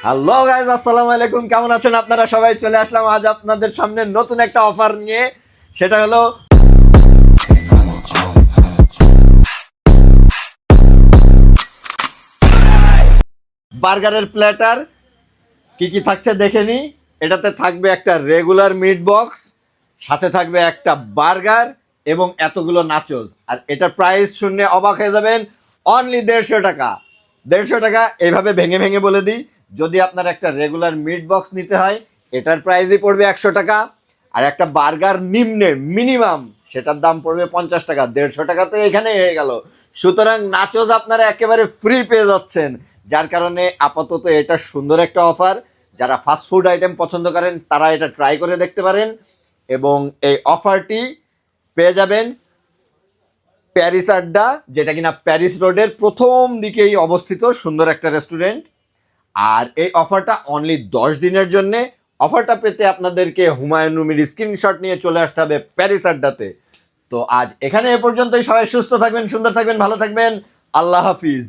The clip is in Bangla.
হ্যালো গাইজ, আসসালামু আলাইকুম। কেমন আছেন আপনারা সবাই? চলে আসলাম আজ আপনাদের সামনে নতুন একটা অফার নিয়ে। সেটা হলো বার্গারের প্ল্যাটার। কি কি থাকছে দেখে নি। এটাতে থাকবে একটা রেগুলার মিট বক্স, সাথে থাকবে একটা বার্গার এবং এতগুলো নাচোস। আর এটার প্রাইস শুনে অবাক হয়ে যাবেন, অনলি 150 টাকা। 150 টাকা এইভাবে ভেঙে ভেঙে বলে দিই। যদি আপনার একটা রেগুলার মিট বক্স নিতে হয়, এটার প্রাইসই পড়বে 100 টাকা। আর একটা বার্গার নিম্নে মিনিমাম, সেটার দাম পড়বে 50 টাকা। 150 টাকা তো এখানে হয়ে গেল। সুতরাং নাচোস আপনারা একেবারে ফ্রি পেয়ে যাচ্ছেন। যার কারণে আপাতত এটা সুন্দর একটা অফার। যারা ফাস্টফুড আইটেম পছন্দ করেন তারা এটা ট্রাই করে দেখতে পারেন। এবং এই অফারটি পেয়ে যাবেন প্যারিস আড্ডা, যেটা কিনা প্যারিস রোডের প্রথম দিকেই অবস্থিত সুন্দর একটা রেস্টুরেন্ট। আর এই অফারটা অনলি 10 দিনের জন্যে। অফারটা পেতে আপনাদেরকে হুমায়ুন রুমির স্ক্রিনশট নিয়ে চলে আসতে হবে প্যারিস আড্ডাতে। তো আজ এখানে এ পর্যন্তই। সবাই সুস্থ থাকবেন, সুন্দর থাকবেন, ভালো থাকবেন। আল্লাহ হাফিজ।